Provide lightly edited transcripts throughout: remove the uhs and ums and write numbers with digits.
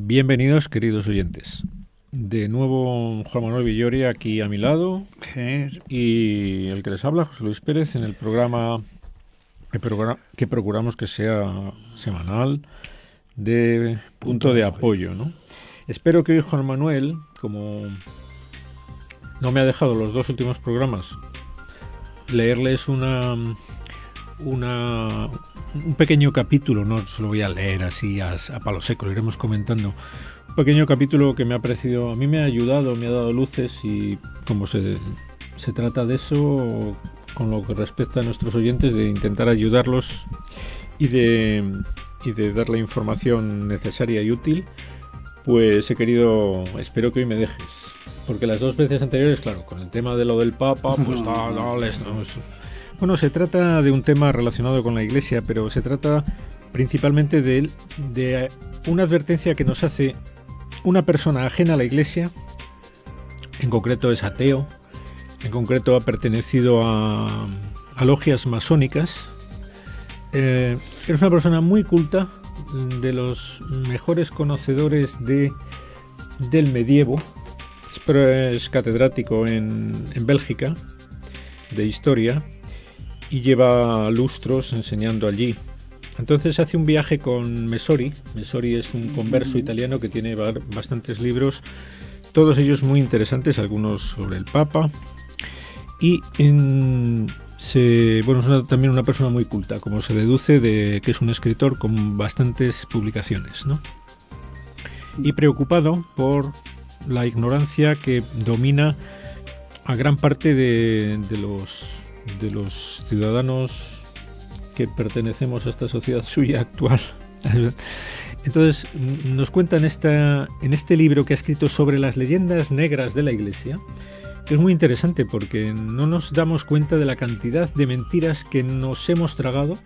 Bienvenidos, queridos oyentes. De nuevo, Juan Manuel Villori aquí a mi lado y el que les habla, José Luis Pérez, en el programa que procuramos que sea semanal de Punto de Apoyo, ¿no? Espero que hoy Juan Manuel, como no me ha dejado los dos últimos programas, leerles un pequeño capítulo, no se lo voy a leer así a palo seco, lo iremos comentando. Un pequeño capítulo que me ha parecido, a mí me ha ayudado, me ha dado luces, y como se trata de eso, con lo que respecta a nuestros oyentes, de intentar ayudarlos y de darle información necesaria y útil, pues espero que hoy me dejes, porque las dos veces anteriores, claro, con el tema de lo del Papa, pues bueno, se trata de un tema relacionado con la Iglesia, pero se trata principalmente de una advertencia que nos hace una persona ajena a la Iglesia. En concreto es ateo, en concreto ha pertenecido a logias masónicas. Es una persona muy culta, de los mejores conocedores del medievo. Es catedrático en Bélgica de historia y lleva lustros enseñando allí. Entonces hace un viaje con Messori. Messori es un converso italiano que tiene bastantes libros, todos ellos muy interesantes, algunos sobre el Papa, y es también una persona muy culta, como se deduce de que es un escritor con bastantes publicaciones, ¿no? Y preocupado por la ignorancia que domina a gran parte de los ciudadanos que pertenecemos a esta sociedad suya actual. Entonces nos cuenta en este libro que ha escrito sobre las leyendas negras de la Iglesia, que es muy interesante porque no nos damos cuenta de la cantidad de mentiras que nos hemos tragado,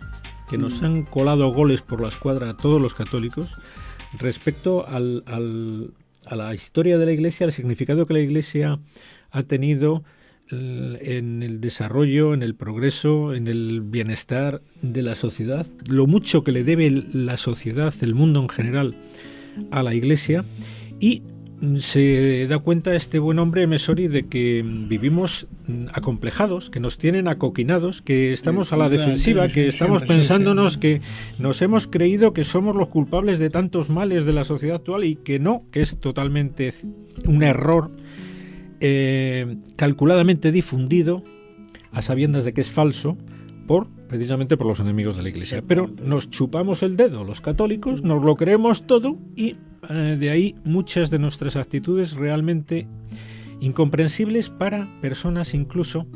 que nos han colado goles por la escuadra a todos los católicos respecto a la historia de la Iglesia, al significado que la Iglesia ha tenido en el desarrollo, en el progreso, en el bienestar de la sociedad, lo mucho que le debe la sociedad, el mundo en general, a la Iglesia. Y se da cuenta este buen hombre Messori de que vivimos acomplejados, que nos tienen acoquinados, que estamos a la defensiva, que estamos pensándonos que nos hemos creído que somos los culpables de tantos males de la sociedad actual, y que no, que es totalmente un error calculadamente difundido a sabiendas de que es falso precisamente por los enemigos de la Iglesia. Pero nos chupamos el dedo los católicos, nos lo creemos todo, y de ahí muchas de nuestras actitudes realmente incomprensibles para personas incluso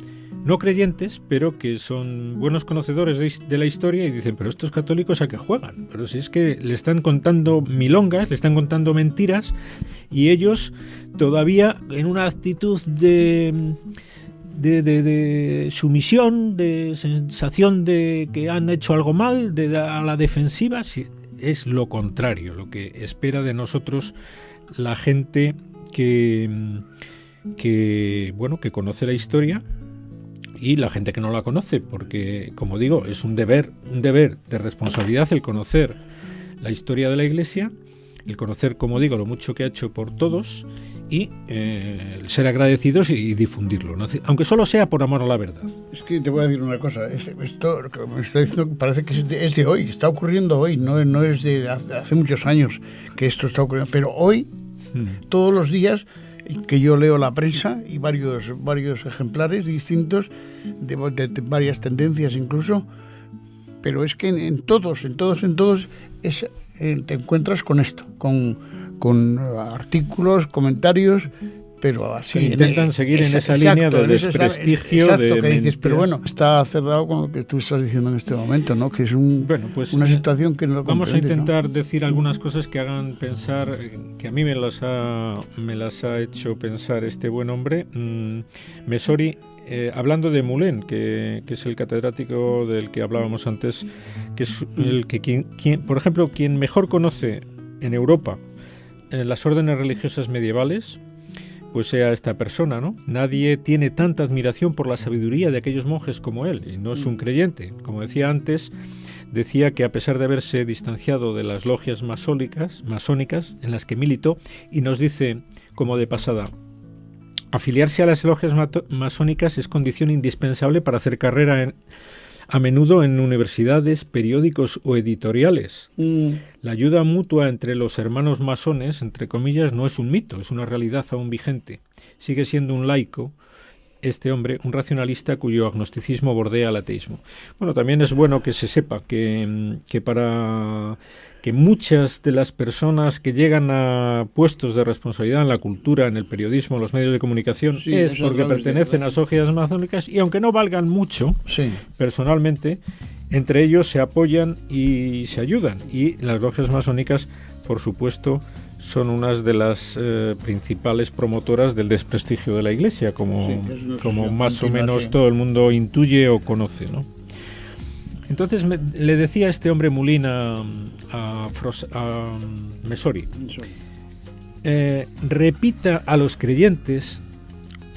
no creyentes, pero que son buenos conocedores de la historia, y dicen, pero estos católicos ¿a qué juegan? Pero si es que le están contando milongas, le están contando mentiras, y ellos todavía en una actitud de sumisión, de sensación de que han hecho algo mal, a la defensiva. Es lo contrario, lo que espera de nosotros la gente que conoce la historia, y la gente que no la conoce, porque, como digo, es un deber de responsabilidad el conocer la historia de la Iglesia, el conocer, como digo, lo mucho que ha hecho por todos, y ser agradecidos y difundirlo, ¿no? Aunque solo sea por amor a la verdad. Es que te voy a decir una cosa, esto que me está diciendo parece que es de hoy, que está ocurriendo hoy, no es de hace muchos años que esto está ocurriendo, pero hoy, todos los días que yo leo la prensa, y varios ejemplares distintos de varias tendencias incluso, pero es que en todos te encuentras con esto, con artículos, comentarios, pero así intentan seguir en esa línea de desprestigio, exacto, que dices, pero bueno, está cerrado con lo que tú estás diciendo en este momento, ¿no? Que es una situación que no lo vamos a intentar, ¿no? decir algunas cosas que hagan pensar, que a mí me las ha hecho pensar este buen hombre, Messori, hablando de Moulin, que es el catedrático del que hablábamos antes, que es el que por ejemplo, quien mejor conoce en Europa las órdenes religiosas medievales, pues sea esta persona, ¿no? Nadie tiene tanta admiración por la sabiduría de aquellos monjes como él, y no es un creyente. Como decía antes, decía que a pesar de haberse distanciado de las logias masónicas en las que militó, y nos dice, como de pasada, afiliarse a las logias masónicas es condición indispensable para hacer carrera a menudo en universidades, periódicos o editoriales. La ayuda mutua entre los hermanos masones, entre comillas, no es un mito, es una realidad aún vigente. Sigue siendo un laico, este hombre, un racionalista cuyo agnosticismo bordea el ateísmo. Bueno, también es bueno que se sepa que para que muchas de las personas que llegan a puestos de responsabilidad en la cultura, en el periodismo, en los medios de comunicación, es porque pertenecen a logias masónicas, y aunque no valgan mucho, personalmente, entre ellos se apoyan y se ayudan. Y las logias masónicas, por supuesto, son unas de las principales promotoras del desprestigio de la Iglesia, como más o menos todo el mundo intuye o conoce, ¿no? Entonces le decía este hombre Moulin a Messori, repita a los creyentes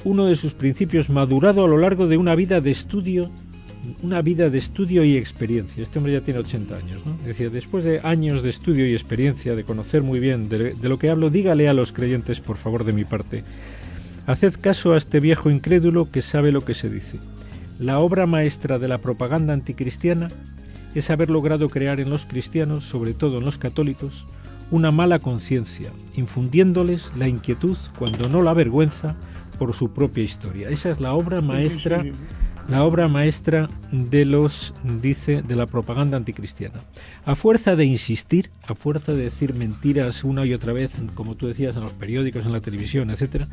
uno de sus principios madurado a lo largo de una vida de estudio y experiencia. Este hombre ya tiene 80 años, ¿no? Decía, después de años de estudio y experiencia, de conocer muy bien de lo que hablo, dígale a los creyentes, por favor, de mi parte, haced caso a este viejo incrédulo que sabe lo que se dice. La obra maestra de la propaganda anticristiana es haber logrado crear en los cristianos, sobre todo en los católicos, una mala conciencia, infundiéndoles la inquietud, cuando no la vergüenza, por su propia historia. Esa es la obra maestra. La obra maestra de la propaganda anticristiana. A fuerza de insistir, a fuerza de decir mentiras una y otra vez, como tú decías, en los periódicos, en la televisión, etcétera,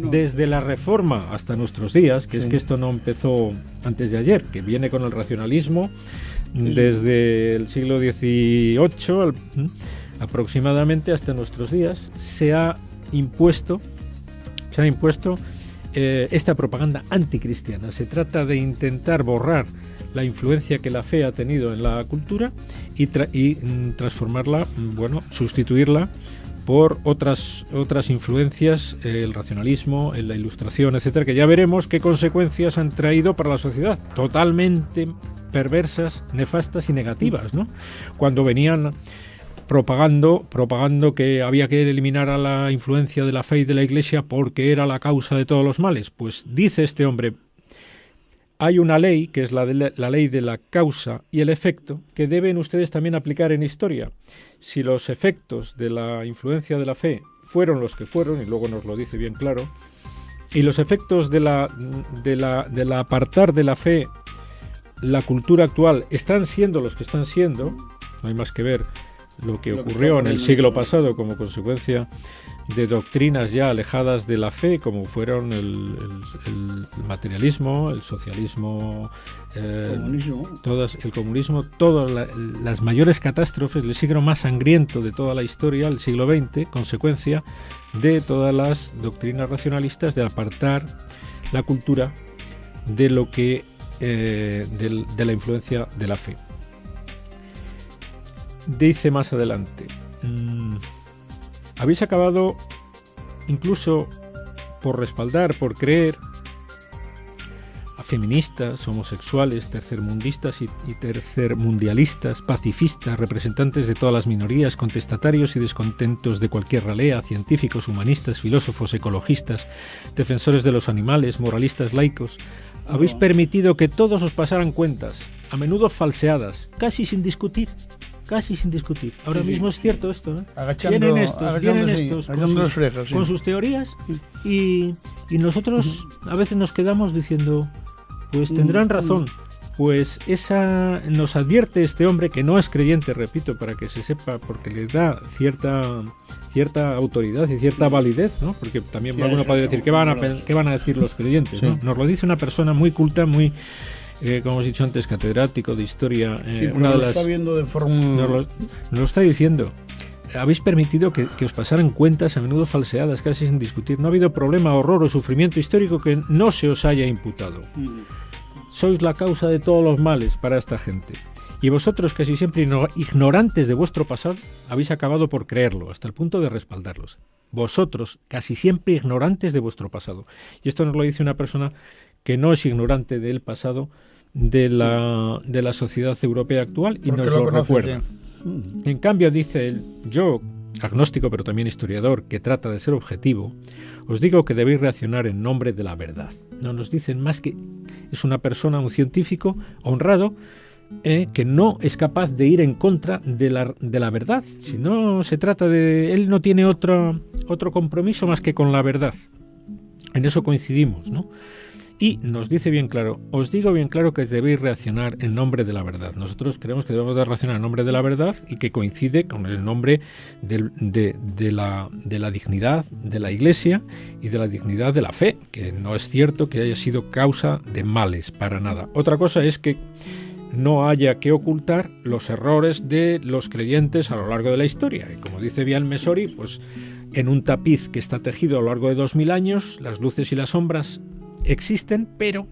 desde la Reforma hasta nuestros días, que es que esto no empezó antes de ayer, que viene con el racionalismo desde el siglo XVIII aproximadamente hasta nuestros días, se ha impuesto esta propaganda anticristiana. Se trata de intentar borrar la influencia que la fe ha tenido en la cultura y transformarla, sustituirla por otras influencias, el racionalismo, la ilustración, etcétera, que ya veremos qué consecuencias han traído para la sociedad, totalmente perversas, nefastas y negativas, ¿no? Cuando venían propagando que había que eliminar a la influencia de la fe y de la Iglesia porque era la causa de todos los males. Pues dice este hombre, hay una ley, que es la ley de la causa y el efecto, que deben ustedes también aplicar en historia. Si los efectos de la influencia de la fe fueron los que fueron, y luego nos lo dice bien claro, y los efectos de la apartar de la fe la cultura actual están siendo los que están siendo, no hay más que ver lo que ocurrió en el siglo pasado como consecuencia de doctrinas ya alejadas de la fe, como fueron el materialismo, el socialismo, el comunismo, todas las mayores catástrofes, el siglo más sangriento de toda la historia, el siglo XX, consecuencia de todas las doctrinas racionalistas de apartar la cultura de lo que de la influencia de la fe. Dice más adelante, habéis acabado incluso por respaldar, por creer a feministas, homosexuales, tercermundistas y tercermundialistas, pacifistas, representantes de todas las minorías, contestatarios y descontentos de cualquier ralea, científicos, humanistas, filósofos, ecologistas, defensores de los animales, moralistas laicos. Habéis permitido que todos os pasaran cuentas, a menudo falseadas, casi sin discutir. Ahora mismo es cierto esto, ¿no? Vienen estos con sus teorías y nosotros a veces nos quedamos diciendo, pues tendrán razón. Pues esa nos advierte este hombre, que no es creyente, repito, para que se sepa, porque le da cierta autoridad y cierta validez, ¿no? Porque también alguno puede decir, ¿qué van a decir los creyentes? ¿No? Nos lo dice una persona muy culta, muy... como hemos dicho antes, catedrático de historia, una de las... Está viendo de forma... Nos lo está diciendo. Habéis permitido que os pasaran cuentas a menudo falseadas, casi sin discutir. No ha habido problema, horror o sufrimiento histórico que no se os haya imputado. Sois la causa de todos los males para esta gente. Y vosotros, casi siempre ignorantes de vuestro pasado, habéis acabado por creerlo, hasta el punto de respaldarlos. Vosotros, casi siempre ignorantes de vuestro pasado. Y esto nos lo dice una persona que no es ignorante del pasado, de la sociedad europea actual y nos lo recuerda. En cambio, dice él, yo, agnóstico pero también historiador, que trata de ser objetivo, os digo que debéis reaccionar en nombre de la verdad. No nos dicen más que es una persona, un científico honrado, que no es capaz de ir en contra de la verdad. Si no se trata de... Él no tiene otro compromiso más que con la verdad. En eso coincidimos, ¿no? Y nos dice bien claro, os digo bien claro que debéis reaccionar en nombre de la verdad. Nosotros creemos que debemos de reaccionar en nombre de la verdad y que coincide con el nombre de la dignidad de la Iglesia y de la dignidad de la fe, que no es cierto que haya sido causa de males, para nada. Otra cosa es que no haya que ocultar los errores de los creyentes a lo largo de la historia. Y como dice bien Messori, pues en un tapiz que está tejido a lo largo de 2000 años, las luces y las sombras existen, pero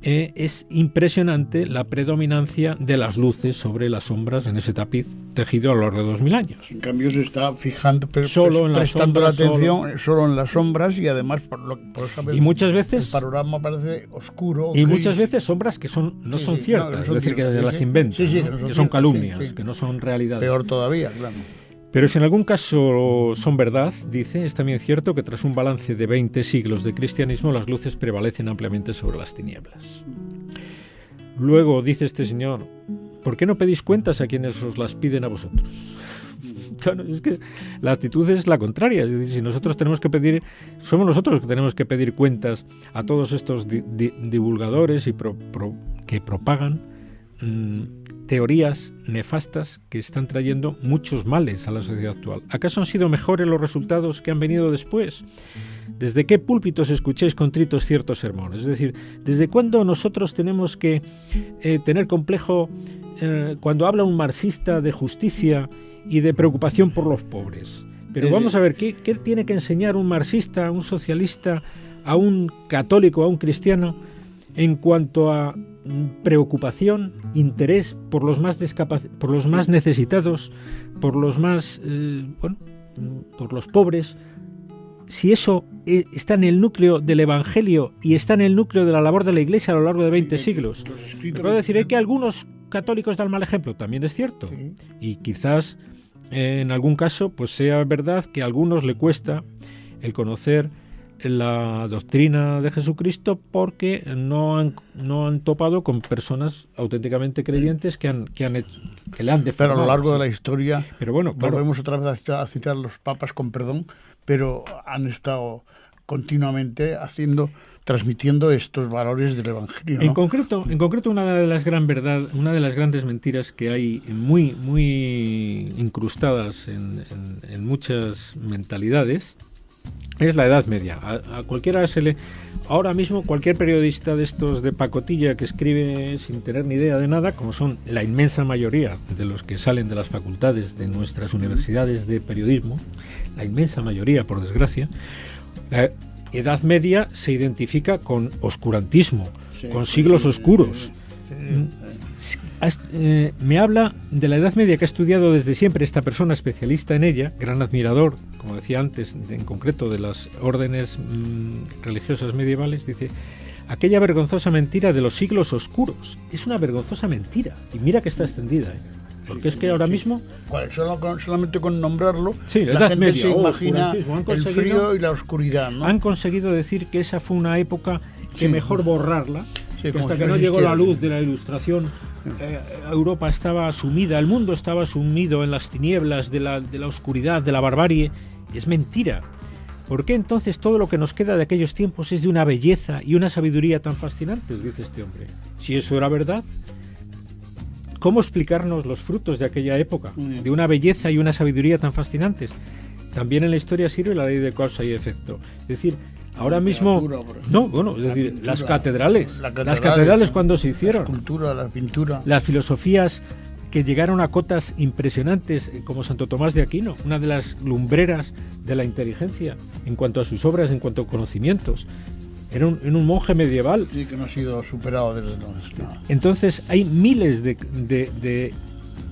es impresionante la predominancia de las luces sobre las sombras en ese tapiz tejido a lo largo de 2000 años. En cambio se está fijando, prestando la atención solo en las sombras y además por esa vez, y muchas veces el panorama parece oscuro. Y gris. Muchas veces sombras que no son ciertas, es decir, que las inventan, que son calumnias, que no son realidades. Peor todavía, claro. Pero si en algún caso son verdad, dice, es también cierto que tras un balance de 20 siglos de cristianismo, las luces prevalecen ampliamente sobre las tinieblas. Luego dice este señor, ¿por qué no pedís cuentas a quienes os las piden a vosotros? Claro, es que la actitud es la contraria. Es decir, si nosotros tenemos que pedir, somos nosotros los que tenemos que pedir cuentas a todos estos divulgadores y que propagan teorías nefastas que están trayendo muchos males a la sociedad actual. ¿Acaso han sido mejores los resultados que han venido después? ¿Desde qué púlpitos escucháis contritos ciertos sermones? Es decir, ¿desde cuándo nosotros tenemos que tener complejo cuando habla un marxista de justicia y de preocupación por los pobres? Pero vamos a ver, ¿qué tiene que enseñar un marxista, un socialista, a un católico, a un cristiano, en cuanto a preocupación, interés por los más por los más necesitados, por los más por los pobres? Si eso está en el núcleo del Evangelio y está en el núcleo de la labor de la Iglesia a lo largo de 20 siglos. Puedo decir que algunos católicos dan mal ejemplo, también es cierto. Sí. Y quizás en algún caso pues sea verdad que a algunos le cuesta el conocer la doctrina de Jesucristo porque no han topado con personas auténticamente creyentes que le han deformado. Pero a lo largo de la historia, pero bueno, claro, volvemos otra vez a citar a los papas con perdón, pero han estado continuamente transmitiendo estos valores del Evangelio, ¿no? En concreto una de las grandes mentiras que hay muy incrustadas en muchas mentalidades es la Edad Media. A cualquiera ahora mismo cualquier periodista de estos de pacotilla que escribe sin tener ni idea de nada, como son la inmensa mayoría de los que salen de las facultades de nuestras universidades de periodismo, la inmensa mayoría, por desgracia, la Edad Media se identifica con oscurantismo, con siglos oscuros. Me habla de la Edad Media que ha estudiado desde siempre esta persona especialista en ella, gran admirador, como decía antes, en concreto de las órdenes religiosas medievales. Dice, aquella vergonzosa mentira de los siglos oscuros. Es una vergonzosa mentira, y mira que está extendida, porque es que ahora mismo... Solamente con nombrarlo, la gente media, se imagina el frío y la oscuridad, ¿no? Han conseguido decir que esa fue una época que mejor borrarla, que hasta que no llegó la luz de la Ilustración, Europa estaba sumida, el mundo estaba sumido en las tinieblas de la oscuridad, de la barbarie. Es mentira. ¿Por qué entonces todo lo que nos queda de aquellos tiempos es de una belleza y una sabiduría tan fascinantes? Dice este hombre. Si eso era verdad, ¿cómo explicarnos los frutos de aquella época, de una belleza y una sabiduría tan fascinantes? También en la historia sirve la ley de causa y efecto. Es decir, ahora mismo, las catedrales cuando se hicieron, la escultura, la pintura, las filosofías que llegaron a cotas impresionantes, como Santo Tomás de Aquino, una de las lumbreras de la inteligencia en cuanto a sus obras, en cuanto a conocimientos. Era un monje medieval. Sí, que no ha sido superado desde entonces. No. Entonces hay miles de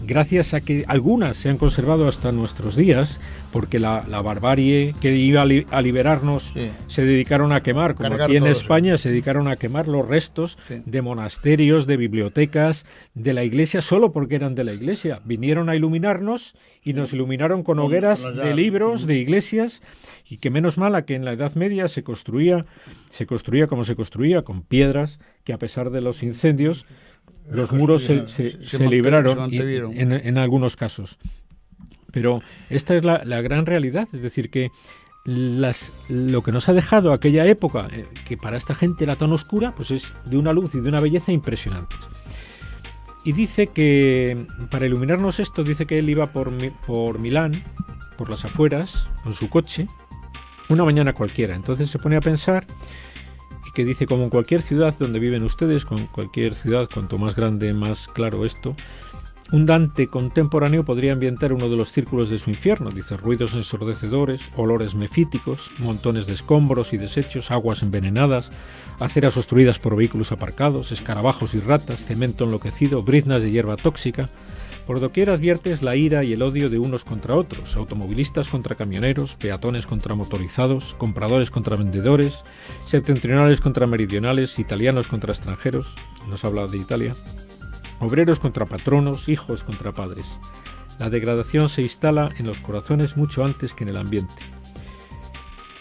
gracias a que algunas se han conservado hasta nuestros días, porque la barbarie que iba a liberarnos se dedicaron a quemar, como aquí en España se dedicaron a quemar los restos de monasterios, de bibliotecas, de la Iglesia, solo porque eran de la Iglesia. Vinieron a iluminarnos y nos iluminaron con hogueras de libros, de iglesias, y que menos mala que en la Edad Media se construía como se construía, con piedras, que a pesar de los incendios, los muros se libraron en algunos casos. Pero esta es la gran realidad, es decir, que lo que nos ha dejado aquella época, que para esta gente era tan oscura, pues es de una luz y de una belleza impresionantes. Y dice que, para iluminarnos esto, dice que él iba por Milán, por las afueras, con su coche, una mañana cualquiera. Entonces se pone a pensar, y que dice, como en cualquier ciudad donde viven ustedes, con cualquier ciudad, cuanto más grande, más claro esto, un Dante contemporáneo podría ambientar uno de los círculos de su infierno. Dice, ruidos ensordecedores, olores mefíticos, montones de escombros y desechos, aguas envenenadas, aceras obstruidas por vehículos aparcados, escarabajos y ratas, cemento enloquecido, briznas de hierba tóxica. Por doquier adviertes la ira y el odio de unos contra otros, automovilistas contra camioneros, peatones contra motorizados, compradores contra vendedores, septentrionales contra meridionales, italianos contra extranjeros, nos habla de Italia, obreros contra patronos, hijos contra padres. La degradación se instala en los corazones mucho antes que en el ambiente.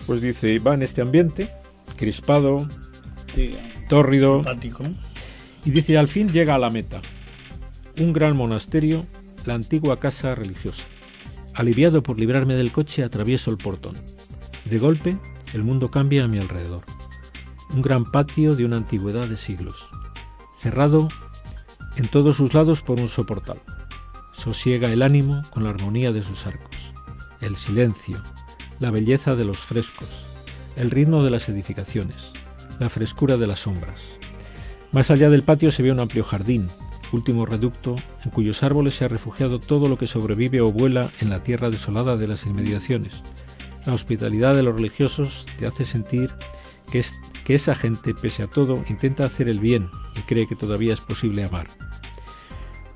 Pues dice, va en este ambiente, crispado, tórrido, Empático. y dice, al fin llega a la meta. Un gran monasterio, la antigua casa religiosa. Aliviado por librarme del coche, atravieso el portón. De golpe, el mundo cambia a mi alrededor. Un gran patio de una antigüedad de siglos. Cerrado en todos sus lados por un soportal. Sosiega el ánimo con la armonía de sus arcos. El silencio, la belleza de los frescos, el ritmo de las edificaciones, la frescura de las sombras. Más allá del patio se ve un amplio jardín, último reducto en cuyos árboles se ha refugiado todo lo que sobrevive o vuela en la tierra desolada de las inmediaciones. La hospitalidad de los religiosos te hace sentir que esa gente, pese a todo, intenta hacer el bien y cree que todavía es posible amar.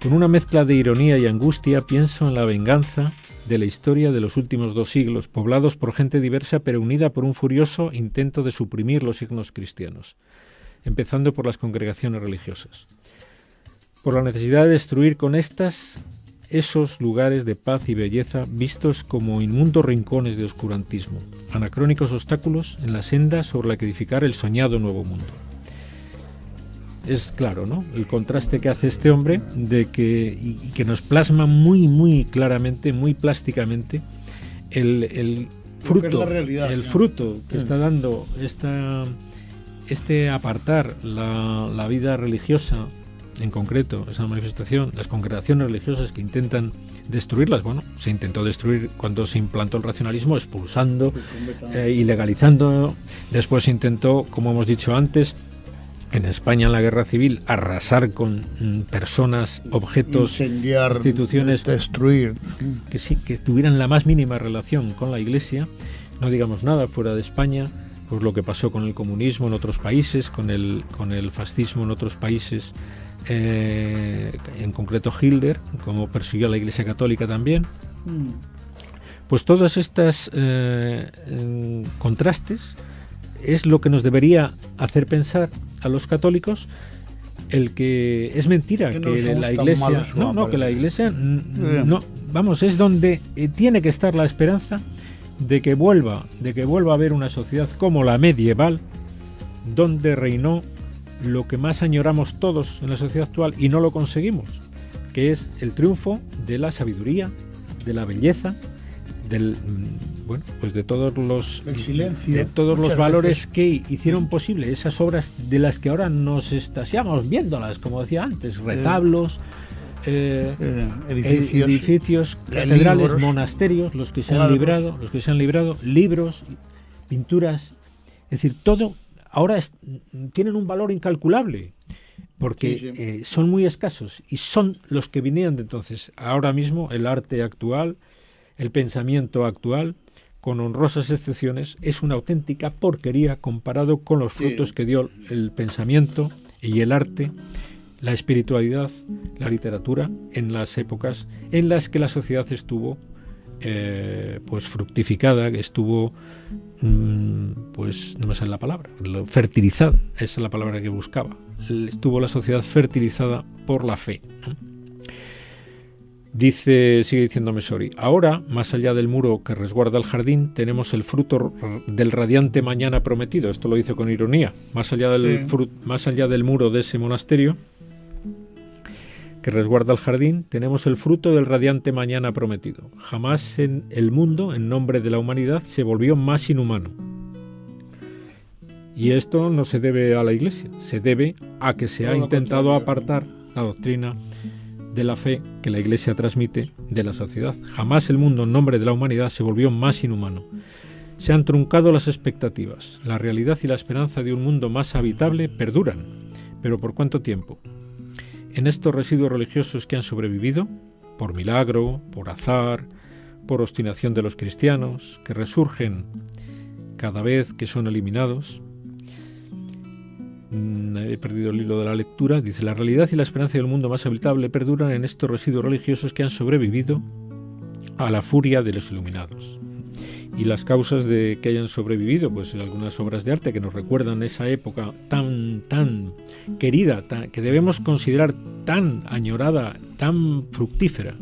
Con una mezcla de ironía y angustia pienso en la venganza de la historia de los últimos 2 siglos, poblados por gente diversa pero unida por un furioso intento de suprimir los signos cristianos, empezando por las congregaciones religiosas. Por la necesidad de destruir con esos lugares de paz y belleza vistos como inmundos rincones de oscurantismo, anacrónicos obstáculos en la senda sobre la que edificar el soñado nuevo mundo. Es claro, ¿no?, el contraste que hace este hombre de y que nos plasma muy, muy claramente, muy plásticamente el fruto, el fruto que está dando este apartar la vida religiosa. En concreto, esa manifestación, las congregaciones religiosas que intentan destruirlas, bueno, se intentó destruir cuando se implantó el racionalismo, expulsando, ilegalizando. Después se intentó, como hemos dicho antes, en España en la Guerra Civil, arrasar con personas, objetos, incendiar, instituciones, destruir, que tuvieran la más mínima relación con la Iglesia. No digamos nada fuera de España, pues lo que pasó con el comunismo en otros países, con el fascismo en otros países. En concreto Hitler, como persiguió a la Iglesia Católica también. Pues todos estos contrastes es lo que nos debería hacer pensar a los católicos el que es mentira que la Iglesia que la Iglesia es donde tiene que estar la esperanza de que vuelva a haber una sociedad como la medieval, donde reinó lo que más añoramos todos en la sociedad actual y no lo conseguimos, que es el triunfo de la sabiduría, de la belleza, de todos los silencio, de todos los valores que hicieron posible esas obras de las que ahora nos estasiamos viéndolas, como decía antes, retablos, edificios, catedrales, libros, monasterios, los que se han librado, libros, pinturas, es decir, todo. Ahora tienen un valor incalculable, porque son muy escasos y son los que vinieron de entonces. Ahora mismo el arte actual, el pensamiento actual, con honrosas excepciones, es una auténtica porquería comparado con los frutos que dio el pensamiento y el arte, la espiritualidad, la literatura, en las épocas en las que la sociedad estuvo pues fructificada, estuvo pues no me sale la palabra, fertilizada, esa es la palabra que buscaba. Estuvo la sociedad fertilizada por la fe, ¿no? Sigue diciendo Messori, ahora, más allá del muro que resguarda el jardín, tenemos el fruto del radiante mañana prometido. Esto lo dice con ironía. Más allá del muro de ese monasterio que resguarda el jardín, tenemos el fruto del radiante mañana prometido. Jamás en el mundo, en nombre de la humanidad, se volvió más inhumano. Y esto no se debe a la Iglesia, se debe a que se ha intentado apartar la doctrina de la fe que la Iglesia transmite de la sociedad. Jamás el mundo, en nombre de la humanidad, se volvió más inhumano. Se han truncado las expectativas. La realidad y la esperanza de un mundo más habitable perduran. ¿Pero por cuánto tiempo? En estos residuos religiosos que han sobrevivido, por milagro, por azar, por obstinación de los cristianos, que resurgen cada vez que son eliminados. He perdido el hilo de la lectura. Dice, la realidad y la esperanza del mundo más habitable perduran en estos residuos religiosos que han sobrevivido a la furia de los iluminados. Y las causas de que hayan sobrevivido, pues algunas obras de arte que nos recuerdan esa época tan querida, que debemos considerar tan añorada, tan fructífera,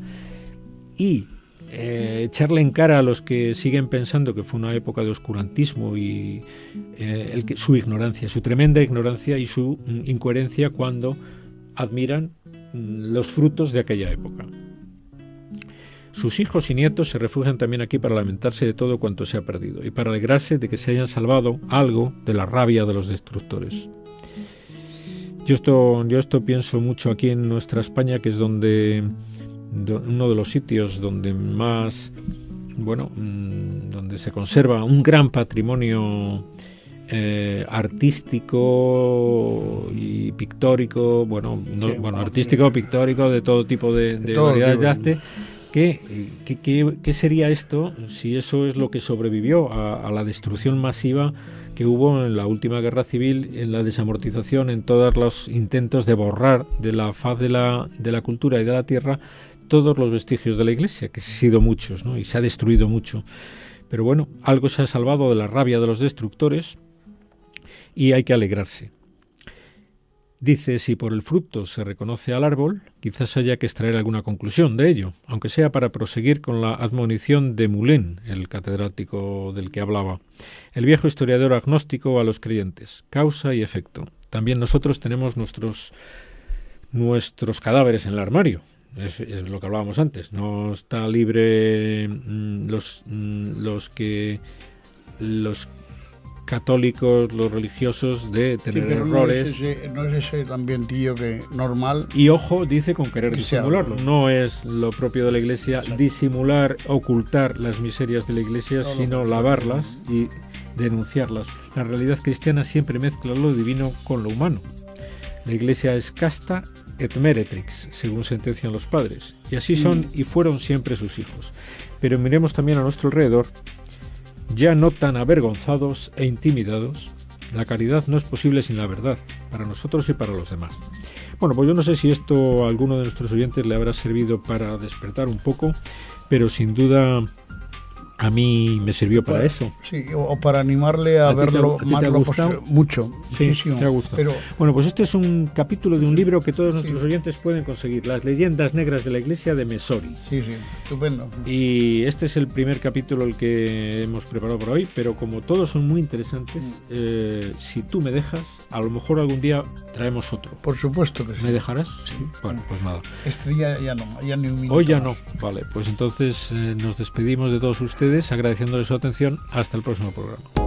y echarle en cara a los que siguen pensando que fue una época de oscurantismo y su ignorancia, su tremenda ignorancia y su incoherencia cuando admiran los frutos de aquella época. Sus hijos y nietos se refugian también aquí para lamentarse de todo cuanto se ha perdido y para alegrarse de que se hayan salvado algo de la rabia de los destructores. Yo esto pienso mucho aquí en nuestra España, que es uno de los sitios donde más, donde se conserva un gran patrimonio artístico y pictórico, artístico, pictórico, de todo tipo de variedades de arte. ¿Qué sería esto si eso es lo que sobrevivió a la destrucción masiva que hubo en la última guerra civil, en la desamortización, en todos los intentos de borrar de la faz de la cultura y de la tierra todos los vestigios de la Iglesia, que han sido muchos, ¿no? Y se ha destruido mucho? Pero bueno, algo se ha salvado de la rabia de los destructores y hay que alegrarse. Dice, si por el fruto se reconoce al árbol, quizás haya que extraer alguna conclusión de ello, aunque sea para proseguir con la admonición de Moulin, el catedrático del que hablaba, el viejo historiador agnóstico a los creyentes, causa y efecto. También nosotros tenemos nuestros cadáveres en el armario, es lo que hablábamos antes, no está libre los católicos, los religiosos, de tener errores. No es ese el ambientillo normal. Y ojo, dice, con querer disimularlo. No es lo propio de la Iglesia. Exacto. Disimular, ocultar las miserias de la Iglesia, sino lavarlas y denunciarlas. La realidad cristiana siempre mezcla lo divino con lo humano. La Iglesia es casta et meretrix, según sentencian los padres. Y así son y fueron siempre sus hijos. Pero miremos también a nuestro alrededor, ya no tan avergonzados e intimidados. La caridad no es posible sin la verdad, para nosotros y para los demás. Bueno, pues yo no sé si esto a alguno de nuestros oyentes le habrá servido para despertar un poco, pero sin duda a mí me sirvió para eso. Sí, o para animarle a verlo más lo posible. Mucho, sí, muchísimo. ¿Te ha gustado? Pero bueno, pues este es un capítulo de un libro que todos nuestros oyentes pueden conseguir, Las leyendas negras de la Iglesia, de Messori. Sí, estupendo. Y este es el primer capítulo el que hemos preparado por hoy, pero como todos son muy interesantes, si tú me dejas, a lo mejor algún día traemos otro. Por supuesto que sí. ¿Me dejarás? Sí. Bueno, pues nada. Este día ya no, ya ni un minuto. Hoy ya no. Vale, pues entonces nos despedimos de todos ustedes, agradeciéndoles su atención. Hasta el próximo programa.